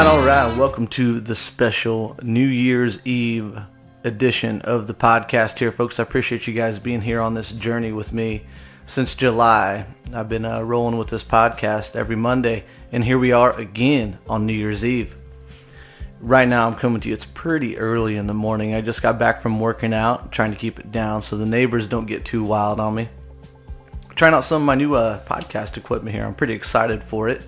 All right. Welcome to the special New Year's Eve edition of the podcast here, folks. I appreciate you guys being here on this journey with me since July. I've been rolling with this podcast every Monday, and here we are again on New Year's Eve. Right now, I'm coming to you. It's pretty early in the morning. I just got back from working out, trying to keep it down so the neighbors don't get too wild on me. Trying out some of my new podcast equipment here. I'm pretty excited for it.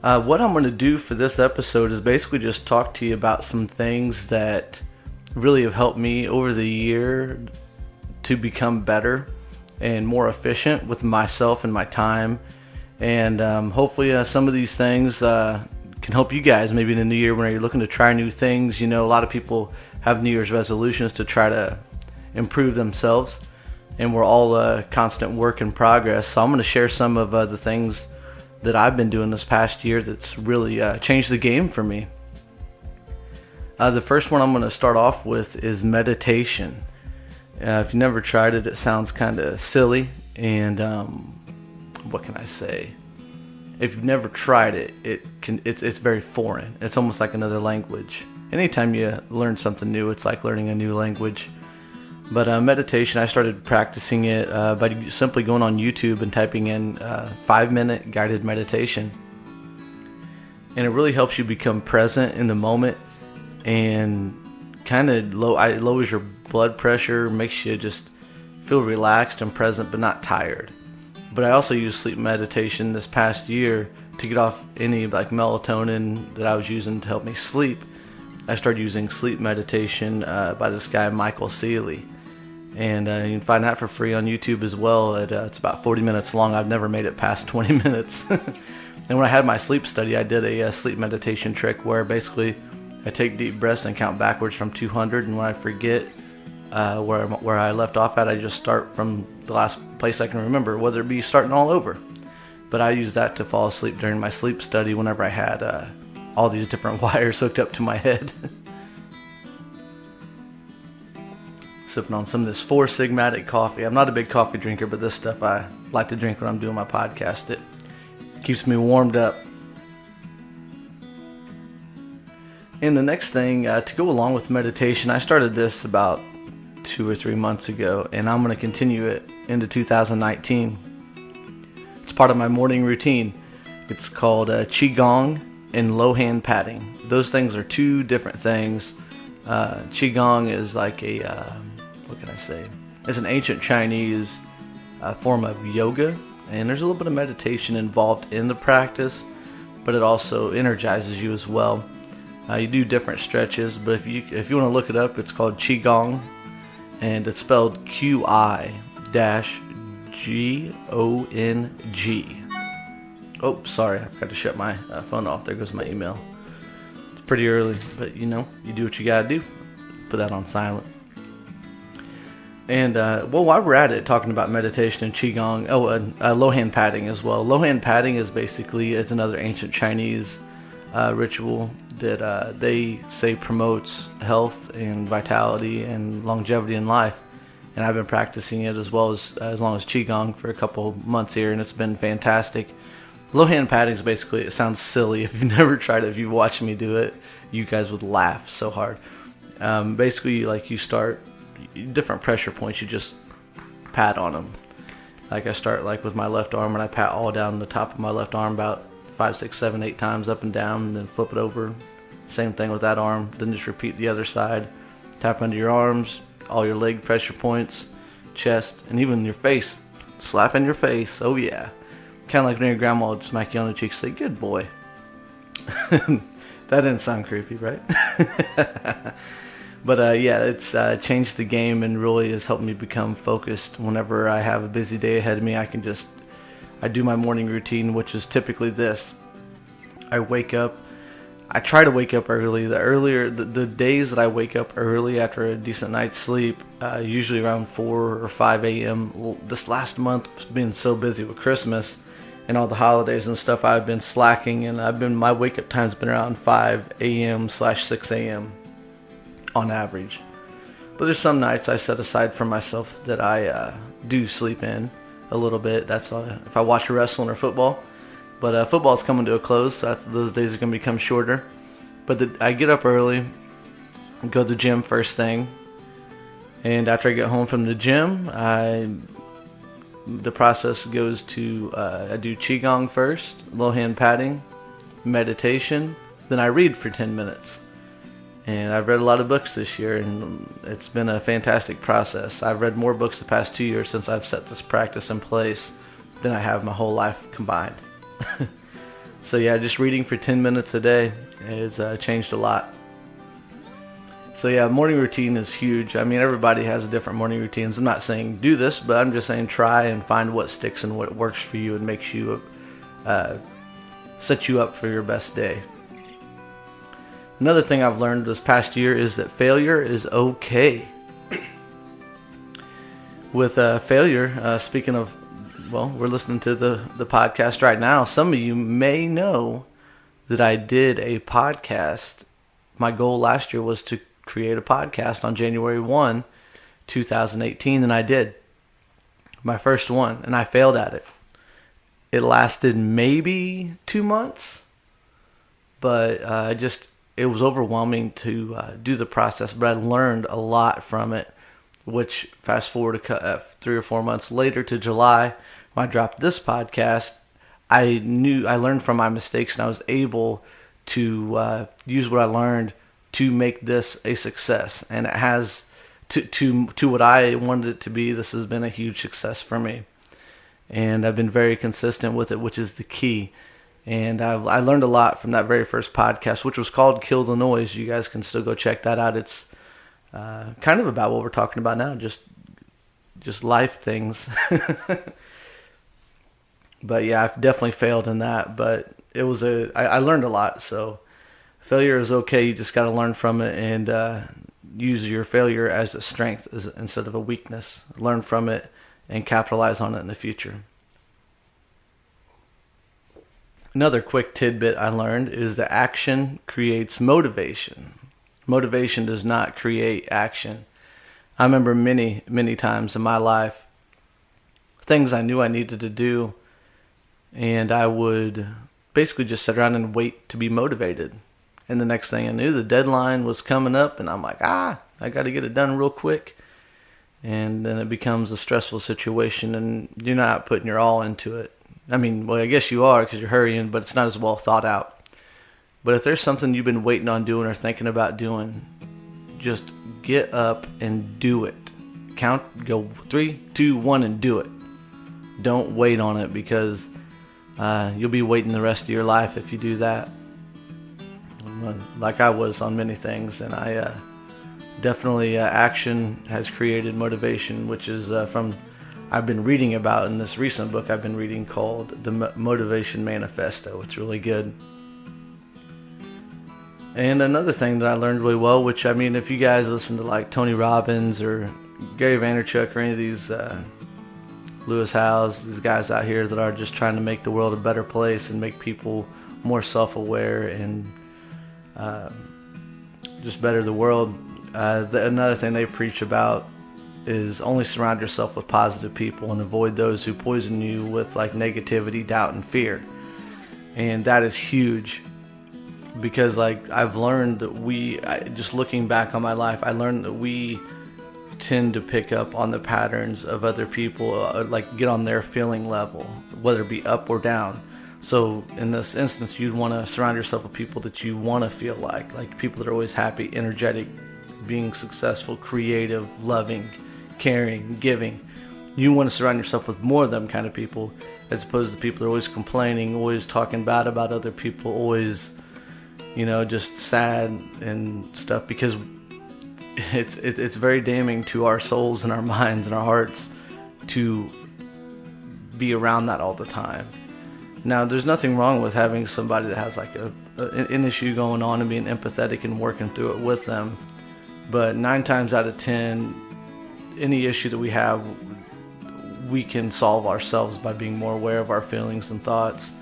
What I'm going to do for this episode is basically just talk to you about some things that really have helped me over the year to become better and more efficient with myself and my time. And hopefully some of these things can help you guys maybe in the new year when you're looking to try new things. You know, a lot of people have New Year's resolutions to try to improve themselves. And we're all a constant work in progress. So I'm going to share some of the things that I've been doing this past year that's really changed the game for me. The first one I'm going to start off with is meditation. If you've never tried it, it sounds kind of silly, and what can I say? If you've never tried it, it's very foreign. It's almost like another language. Anytime you learn something new, it's like learning a new language. But meditation, I started practicing it by simply going on YouTube and typing in 5-minute guided meditation. And it really helps you become present in the moment and kind of lowers your blood pressure, makes you just feel relaxed and present but not tired. But I also used sleep meditation this past year to get off any like melatonin that I was using to help me sleep. I started using sleep meditation by this guy, Michael Seeley. And you can find that for free on YouTube as well. It's about 40 minutes long. I've never made it past 20 minutes. And when I had my sleep study, I did a sleep meditation trick where basically I take deep breaths and count backwards from 200. And when I forget where I left off at, I just start from the last place I can remember, whether it be starting all over. But I used that to fall asleep during my sleep study whenever I had all these different wires hooked up to my head. Sipping on some of this Four Sigmatic coffee. I'm not a big coffee drinker, but this stuff I like to drink when I'm doing my podcast. It keeps me warmed up. And the next thing, to go along with meditation, I started this about 2 or 3 months ago, and I'm going to continue it into 2019. It's part of my morning routine. It's called Qigong and low hand patting. Those things are two different things. Qigong is like what can I say? It's an ancient Chinese form of yoga, and there's a little bit of meditation involved in the practice, but it also energizes you as well. You do different stretches, but if you want to look it up, it's called Qigong, and it's spelled Qi-Gong. Oh, sorry, I forgot to shut my phone off. There goes my email. It's pretty early, but you know, you do what you gotta do. Put that on silent. And well, while we're at it, talking about meditation and Qigong, low hand patting as well. Low hand patting is basically, it's another ancient Chinese ritual that they say promotes health and vitality and longevity in life. And I've been practicing it as long as Qigong for a couple months here, and it's been fantastic. Low hand patting is basically, it sounds silly. If you've never tried it, if you've watched me do it, you guys would laugh so hard. Basically, like you start different pressure points, you just pat on them. Like I start like with my left arm, and I pat all down the top of my left arm about 5, 6, 7, 8 times up and down, and then flip it over. Same thing with that arm. Then just repeat the other side. Tap under your arms, all your leg pressure points, chest, and even your face. Slap in your face. Oh yeah. Kind of like when your grandma would smack you on the cheek and say, "Good boy." That didn't sound creepy, right? But yeah, it's changed the game and really has helped me become focused. Whenever I have a busy day ahead of me, I do my morning routine, which is typically this. I wake up. I try to wake up early. The days that I wake up early after a decent night's sleep, usually around 4 or 5 a.m. Well, this last month has been so busy with Christmas and all the holidays and stuff, I've been slacking, and my wake up time's been around 5 a.m/6 a.m. on average. But there's some nights I set aside for myself that I do sleep in a little bit. That's if I watch wrestling or football, But football's coming to a close, so those days are going to become shorter. But I get up early, go to the gym first thing, and after I get home from the gym, the process goes to I do qigong first, low hand patting, meditation, then I read for 10 minutes. And I've read a lot of books this year, and it's been a fantastic process. I've read more books the past 2 years since I've set this practice in place than I have my whole life combined. So yeah, just reading for 10 minutes a day has changed a lot. So yeah, morning routine is huge. I mean, everybody has different morning routines. I'm not saying do this, but I'm just saying try and find what sticks and what works for you and makes you set you up for your best day. Another thing I've learned this past year is that failure is okay. With failure, speaking of, well, we're listening to the podcast right now. Some of you may know that I did a podcast. My goal last year was to create a podcast on January 1, 2018, and I did. My first one, and I failed at it. It lasted maybe 2 months, but it was overwhelming to do the process, but I learned a lot from it, which fast forward 3 or 4 months later to July, when I dropped this podcast, I learned from my mistakes, and I was able to use what I learned to make this a success. And it has, to what I wanted it to be, this has been a huge success for me. And I've been very consistent with it, which is the key. And I learned a lot from that very first podcast, which was called Kill the Noise. You guys can still go check that out. It's kind of about what we're talking about now, just life things. But yeah, I've definitely failed in that. But it was I learned a lot. So failure is okay. You just got to learn from it and use your failure as a strength instead of a weakness. Learn from it and capitalize on it in the future. Another quick tidbit I learned is that action creates motivation. Motivation does not create action. I remember many, many times in my life, things I knew I needed to do, and I would basically just sit around and wait to be motivated. And the next thing I knew, the deadline was coming up, and I'm like, I got to get it done real quick. And then it becomes a stressful situation, and you're not putting your all into it. I mean, well, I guess you are because you're hurrying, but it's not as well thought out. But if there's something you've been waiting on doing or thinking about doing, just get up and do it. Go 3, 2, 1, and do it. Don't wait on it because you'll be waiting the rest of your life if you do that. Like I was on many things, and I definitely action has created motivation, which is from I've been reading about in this recent book I've been reading called The Motivation Manifesto. It's really good. And another thing that I learned really well, which I mean, if you guys listen to like Tony Robbins or Gary Vaynerchuk or any of these Lewis Howes, these guys out here that are just trying to make the world a better place and make people more self-aware and just better the world. Another thing they preach about is only surround yourself with positive people and avoid those who poison you with like negativity, doubt, and fear. And that is huge because like I've learned that just looking back on my life, I learned that we tend to pick up on the patterns of other people, like get on their feeling level, whether it be up or down. So in this instance, you'd want to surround yourself with people that you want to feel like people that are always happy, energetic, being successful, creative, loving, caring, giving. You want to surround yourself with more of them kind of people as opposed to people that are always complaining, always talking bad about other people, always, just sad and stuff, because it's very damning to our souls and our minds and our hearts to be around that all the time. Now, there's nothing wrong with having somebody that has like an issue going on and being empathetic and working through it with them. But 9 times out of 10, any issue that we have, we can solve ourselves by being more aware of our feelings and thoughts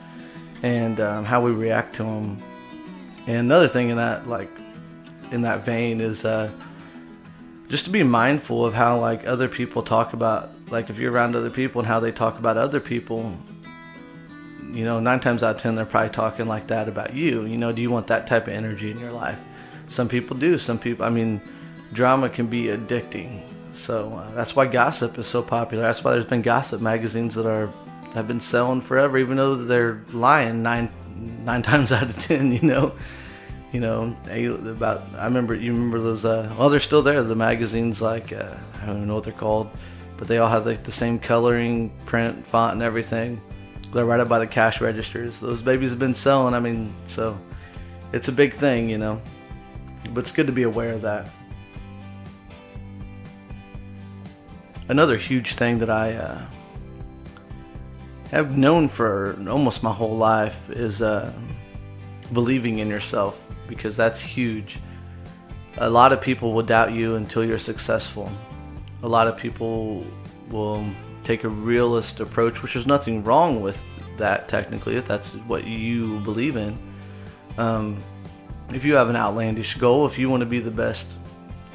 and how we react to them. And another thing in that vein is just to be mindful of how like other people talk about, like if you're around other people and how they talk about other people. 9 times out of 10, they're probably talking like that about you. Do you want that type of energy in your life? Some people do. Some people, drama can be addicting. So that's why gossip is so popular. That's why there's been gossip magazines that have been selling forever, even though they're lying nine times out of 10. About, you remember those, they're still there, the magazines, like, I don't even know what they're called, but they all have like the same coloring, print, font, and everything. They're right up by the cash registers. Those babies have been selling, so it's a big thing, but it's good to be aware of that. Another huge thing that I have known for almost my whole life is believing in yourself, because that's huge. A lot of people will doubt you until you're successful. A lot of people will take a realist approach, which there's nothing wrong with that technically, if that's what you believe in. If you have an outlandish goal, if you want to be the best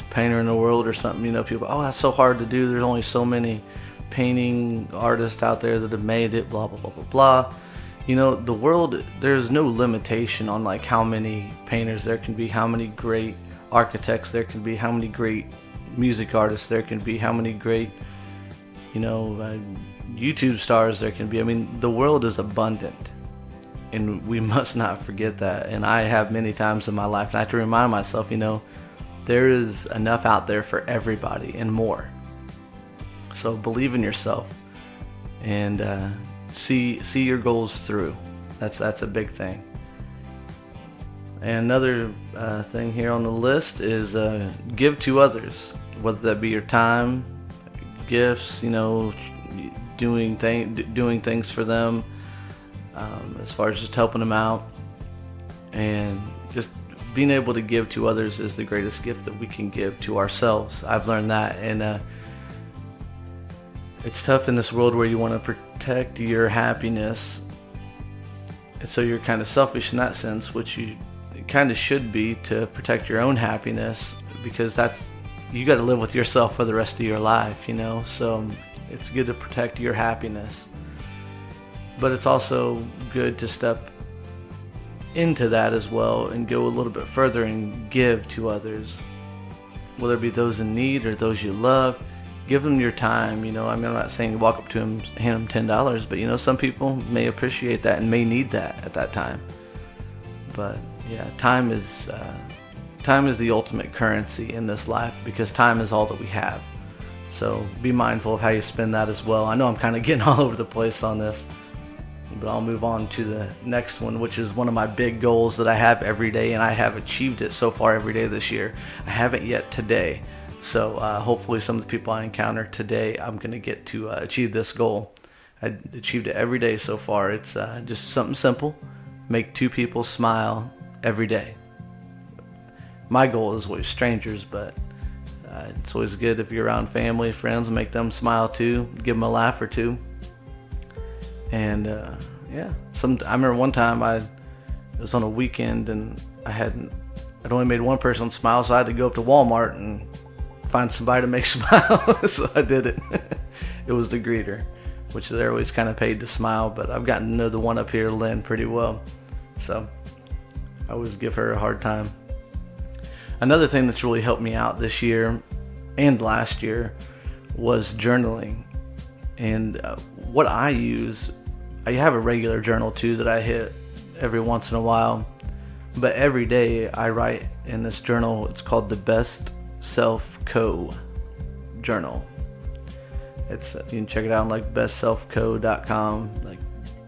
painter in the world or something, people, that's so hard to do. There's only so many painting artists out there that have made it, blah, blah, blah, blah, blah. The world, there's no limitation on like how many painters there can be, how many great architects there can be, how many great music artists there can be, how many great, YouTube stars there can be. The world is abundant, and we must not forget that. And I have many times in my life, and I have to remind myself, there is enough out there for everybody and more. So believe in yourself and see your goals through. That's a big thing. And another thing here on the list is give to others, whether that be your time, gifts, doing things for them, as far as just helping them out, and just being able to give to others is the greatest gift that we can give to ourselves. I've learned that, and it's tough in this world where you want to protect your happiness, and so you're kind of selfish in that sense, which you kind of should be, to protect your own happiness, because you got to live with yourself for the rest of your life, so it's good to protect your happiness, but it's also good to step into that as well and go a little bit further and give to others, whether it be those in need or those you love. Give them your time. I'm not saying walk up to them, hand them $10, but some people may appreciate that and may need that at that time. But yeah, time is the ultimate currency in this life, because time is all that we have. So be mindful of how you spend that as well. I know I'm kind of getting all over the place on this, but I'll move on to the next one, which is one of my big goals that I have every day, and I have achieved it so far every day this year. I haven't yet today. So hopefully some of the people I encounter today, I'm going to get to achieve this goal. I achieved it every day so far. It's just something simple. Make 2 people smile every day. My goal is always strangers, but it's always good if you're around family, friends, make them smile too. Give them a laugh or two. And I remember one time it was on a weekend, and I'd only made one person smile, so I had to go up to Walmart and find somebody to make smile. So I did it. It was the greeter, which they're always kind of paid to smile, but I've gotten to know the one up here, Lynn, pretty well. So I always give her a hard time. Another thing that's really helped me out this year and last year was journaling. And what I use, I have a regular journal too that I hit every once in a while, but every day I write in this journal. It's called the Best Self Co journal. You can check it out on like bestselfco.com, like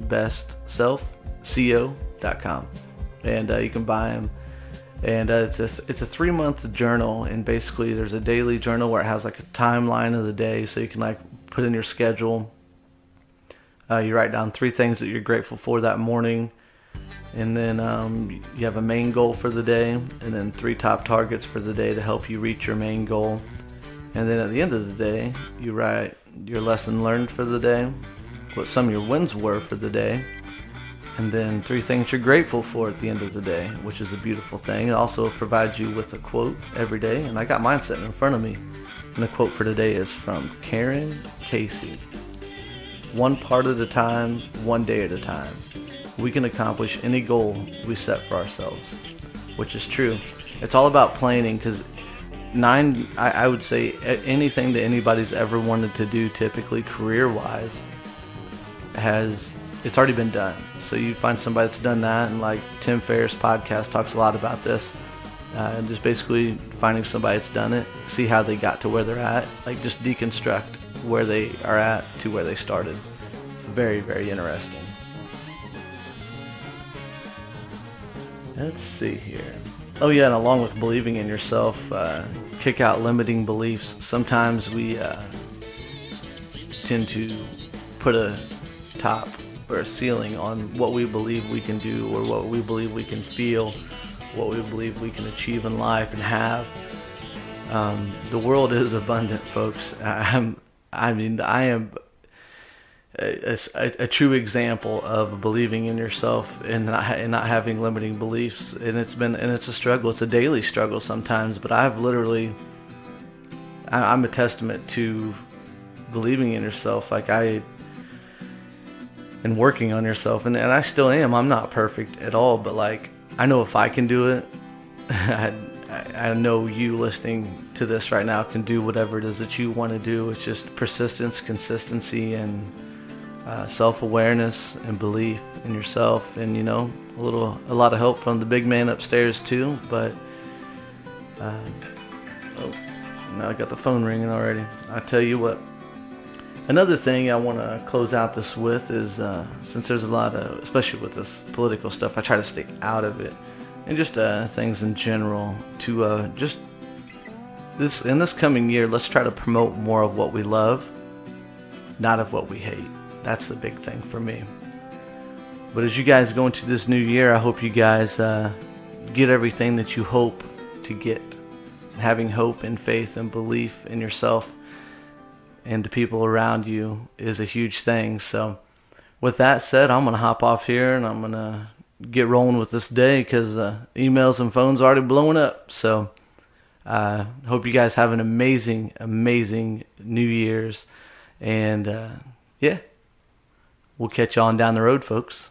bestselfco.com, and you can buy them. And it's a 3-month journal, and basically there's a daily journal where it has like a timeline of the day, so you can like put in your schedule. You write down 3 things that you're grateful for that morning, and then you have a main goal for the day, and then 3 top targets for the day to help you reach your main goal. And then at the end of the day, you write your lesson learned for the day, what some of your wins were for the day, and then 3 things you're grateful for at the end of the day, which is a beautiful thing. It also provides you with a quote every day, and I got mine sitting in front of me. And the quote for today is from Karen Casey. one part at a time, one day at a time, we can accomplish any goal we set for ourselves, which is true. It's all about planning, because I would say anything that anybody's ever wanted to do, typically career-wise, it's already been done. So you find somebody that's done that, and like Tim Ferriss' podcast talks a lot about this, and just basically finding somebody that's done it, see how they got to where they're at, like just deconstruct where they are at to where they started. It's very, very interesting. Let's see here. Oh yeah, and along with believing in yourself, kick out limiting beliefs. Sometimes we tend to put a top or a ceiling on what we believe we can do, or what we believe we can feel, what we believe we can achieve in life and have. The world is abundant, folks. I am a true example of believing in yourself and not having limiting beliefs. And it's a struggle. It's a daily struggle sometimes. But I'm a testament to believing in yourself. And working on yourself, and I still am. I'm not perfect at all, but like, I know if I can do it, I know you listening to this right now can do whatever it is that you want to do. It's just persistence, consistency, and self-awareness and belief in yourself, and a lot of help from the big man upstairs too. But now I got the phone ringing already. I tell you what. Another thing I want to close out this with is, since there's a lot of, especially with this political stuff, I try to stay out of it, and just things in general, to just in this coming year, let's try to promote more of what we love, not of what we hate. That's the big thing for me. But as you guys go into this new year, I hope you guys get everything that you hope to get. Having hope and faith and belief in yourself and the people around you is a huge thing. So with that said, I'm going to hop off here, and I'm going to get rolling with this day, because emails and phones are already blowing up. So hope you guys have an amazing, amazing New Year's. And we'll catch you on down the road, folks.